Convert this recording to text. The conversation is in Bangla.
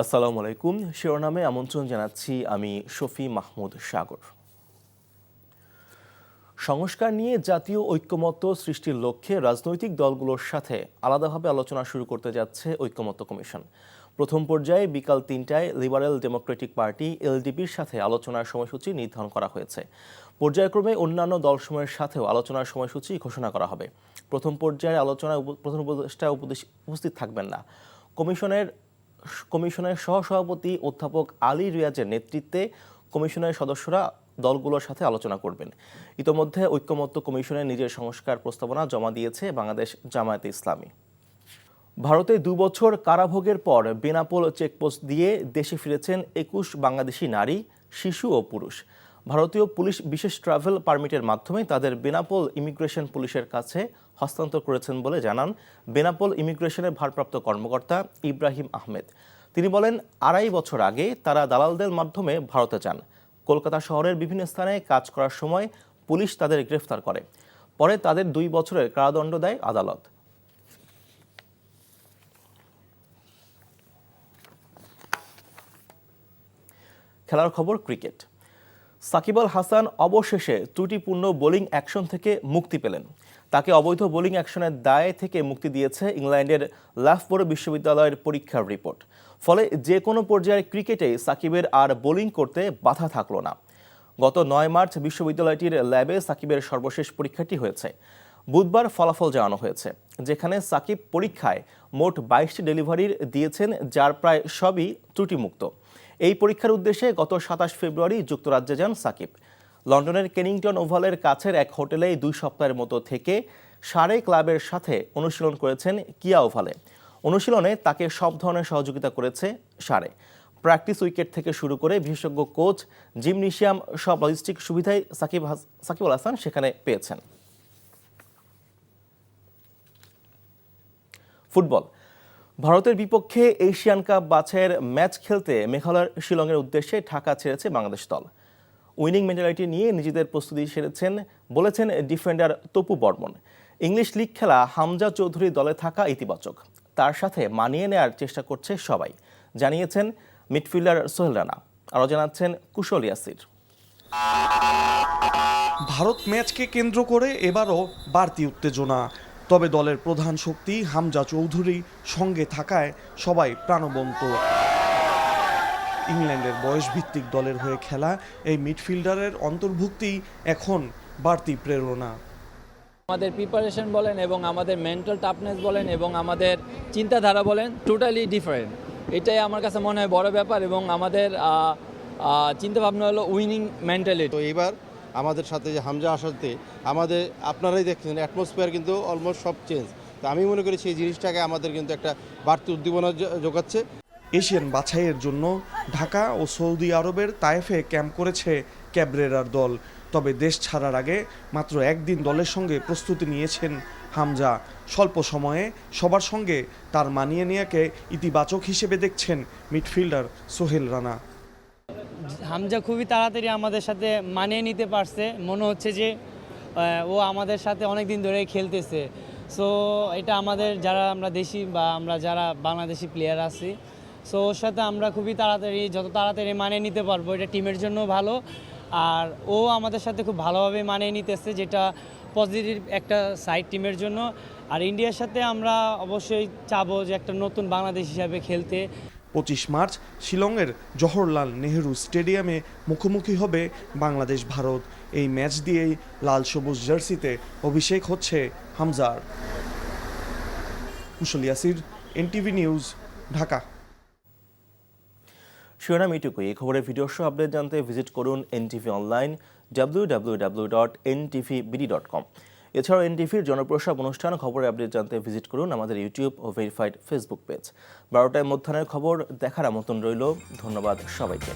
আসসালামু আলাইকুম। শিরোনামে আমন্ত্রণ জানাচ্ছি আমি শফি মাহমুদ সাগর। সংস্কার নিয়ে জাতীয় ঐক্যমত্য সৃষ্টির লক্ষ্যে রাজনৈতিক দলগুলোর সাথে আলাদাভাবে আলোচনা শুরু করতে যাচ্ছে ঐক্যমত্য কমিশন। প্রথম পর্যায়ে বিকাল ৩টায় লিবারেল ডেমোক্রেটিক পার্টি এলডিপির সাথে আলোচনার সময়সূচি নির্ধারণ করা হয়েছে। পর্যায়ক্রমে অন্যান্য দলসমূহের সাথেও আলোচনার সময়সূচি ঘোষণা করা হবে। প্রথম পর্যায়ের আলোচনায় প্রধান উপদেষ্টা উপস্থিত থাকবেন না। কমিশনের সহসভাপতি অধ্যাপক আলী রিয়াজের নেতৃত্বে কমিশনের সদস্যরা দলগুলোর সাথে আলোচনা করবেন। ইতোমধ্যে ঐক্যমত্য কমিশনের নিজের সংস্কার প্রস্তাবনা জমা দিয়েছে বাংলাদেশ জামায়াতে ইসলামী। ভারতে ২ বছর কারাভোগের পর বেনাপোল চেকপোস্ট দিয়ে দেশে ফিরেছেন ২১ বাংলাদেশি নারী, শিশু ও পুরুষ। ভারতীয় পুলিশ বিশেষ ট্রাভেল পারমিটের মাধ্যমে তাদের বেনাপোল ইমিগ্রেশন পুলিশের কাছে হস্তান্তর করেছেন বলে জানান বেনাপোল ইমিগ্রেশনের ভারপ্রাপ্ত কর্মকর্তা ইব্রাহিম আহমেদ। তিনি বলেন, ২.৫ বছর আগে তারা দালালদের মাধ্যমে ভারতে যান। কলকাতা শহরের বিভিন্ন স্থানে কাজ করার সময় পুলিশ তাদের গ্রেফতার করে। পরে তাদের ২ বছরের কারাদণ্ড দেয় আদালত। খেলার খবর, ক্রিকেট। সাকিব আল হাসান অবশেষে ত্রুটিপূর্ণ বোলিং অ্যাকশন থেকে মুক্তি পেলেন। তাকে অবৈধ বোলিং অ্যাকশনের দায় থেকে মুক্তি দিয়েছে ইংল্যান্ডের লাফবোরো বিশ্ববিদ্যালয়ের পরীক্ষার রিপোর্ট। ফলে যে কোনো পর্যায়ের ক্রিকেটেই সাকিবের আর বোলিং করতে বাধা থাকলো না। গত ৯ মার্চ বিশ্ববিদ্যালয়টির ল্যাবে সাকিবের সর্বশেষ পরীক্ষাটি হয়েছে। বুধবার ফলাফল জানানো হয়েছে, যেখানে সাকিব পরীক্ষায় মোট ২২টি ডেলিভারির দিয়েছেন, যার প্রায় সবই ত্রুটিমুক্ত। এই পরীক্ষার উদ্দেশ্যে গত ২৭ ফেব্রুয়ারি যুক্তরাজ্যে যান সাকিব। লন্ডনের কেনিংটন ওভালের কাছের এক হোটেলে ২ সপ্তাহের মতো থেকে সারে ক্লাবের সাথে অনুশীলন করেছেন কিয়া ওভালে। অনুশীলনে তাকে সব ধরনের সহযোগিতা করেছে সারে। প্র্যাকটিস উইকেট থেকে শুরু করে বিশেষজ্ঞ কোচ, জিমনেশিয়াম, সব লজিস্টিক সুবিধাই সাকিব আল হাসান সেখানে পেয়েছেন। ফুটবল। ভারতের বিপক্ষে এশিয়ান কাপ বাছাইয়ের ম্যাচ খেলতে মেঘালয়ের শিলংয়ের উদ্দেশ্যে ঢাকা ছেড়েছে বাংলাদেশ দল। উইনিং মেন্টালিটি নিয়ে নিজেদের প্রস্তুতি সেরেছেন বলেছেন defender Topu Barman. English league খেলা হামজা চৌধুরী দলে থাকা ইতিবাচক, তার সাথে মানিয়ে নেয়ার চেষ্টা করছে সবাই, জানিয়েছেন মিডফিল্ডার সোহেল রানা। আরও জানাচ্ছেন কুশল ইয়াসির। ভারত ম্যাচকে কেন্দ্র করে এবারও বাড়তি উত্তেজনা। তবে দলের প্রধান শক্তি হামজা চৌধুরী সঙ্গে থাকায় সবাই প্রাণবন্ত। ইংল্যান্ডের বয়সভিত্তিক দলের হয়ে খেলা এই মিডফিল্ডারের অন্তর্ভুক্তি এখন বাড়তি প্রেরণা। আমাদের প্রিপারেশন বলেন এবং আমাদের মেন্টাল টাফনেস বলেন এবং আমাদের চিন্তাধারা বলেন, টোটালি ডিফারেন্ট। এটাই আমার কাছে মনে হয় বড় ব্যাপার। এবং আমাদের চিন্তাভাবনা হলো উইনিং মেন্টালিটি। তো এইবার আমাদের সাথে যে হামজা আসাতে আমাদের আপনারাই দেখছেন অ্যাটমসফিয়ার কিন্তু অলমোস্ট সব চেঞ্জ। তো আমি মনে করি সেই জিনিসটাকে আমাদের কিন্তু একটা বাড়তি উদ্দীপনা যোগাচ্ছে। এশিয়ান বাছাইয়ের জন্য ঢাকা ও সৌদি আরবের তায়েফে ক্যাম্প করেছে ক্যাবরেরার দল। তবে দেশ ছাড়ার আগে মাত্র একদিন দলের সঙ্গে প্রস্তুতি নিয়েছেন হামজা। স্বল্প সময়ে সবার সঙ্গে তার মানিয়ে নেওয়াকে ইতিবাচক হিসেবে দেখছেন মিডফিল্ডার সোহেল রানা। হামজা খুবই তাড়াতাড়ি আমাদের সাথে মানিয়ে নিতে পারছে। মনে হচ্ছে যে ও আমাদের সাথে অনেক দিন ধরে খেলতেছে। সো এটা আমাদের যারা আমরা দেশি বা আমরা যারা বাংলাদেশি প্লেয়ার আছি, সো ওর সাথে আমরা খুবই তাড়াতাড়ি যত তাড়াতাড়ি মানিয়ে নিতে পারবো, এটা টিমের জন্য ভালো। আর ও আমাদের সাথে খুব ভালোভাবে মানিয়ে নিতেছে, যেটা পজিটিভ একটা সাইড টিমের জন্য। আর ইন্ডিয়ার সাথে আমরা অবশ্যই চাবো যে একটা নতুন বাংলাদেশ হিসাবে খেলতে। ২৫ মার্চ শিলংয়ের জওহরলাল নেহেরু স্টেডিয়ামে মুখোমুখি হবে বাংলাদেশ ভারত। এই ম্যাচ দিয়েই লাল সবুজ জার্সিতে অভিষেক হচ্ছে হামজার। কুশল ইয়াসির, এনটিভি নিউজ, ঢাকা। শিরোনাম এটুকুই। এই খবরের ভিডিও সহ আপডেট জানতে ভিজিট করুন এনটিভি অনলাইন www.ntvbd.com। এছাড়াও এনটিভির জনপ্রসাব অনুষ্ঠান খবরের আপডেট জানতে ভিজিট করুন আমাদের ইউটিউব ও ভেরিফাইড ফেসবুক পেজ। ১২টায় মধ্যাহ্নের খবর দেখার আমন্ত্রণ রইল। ধন্যবাদ সবাইকে।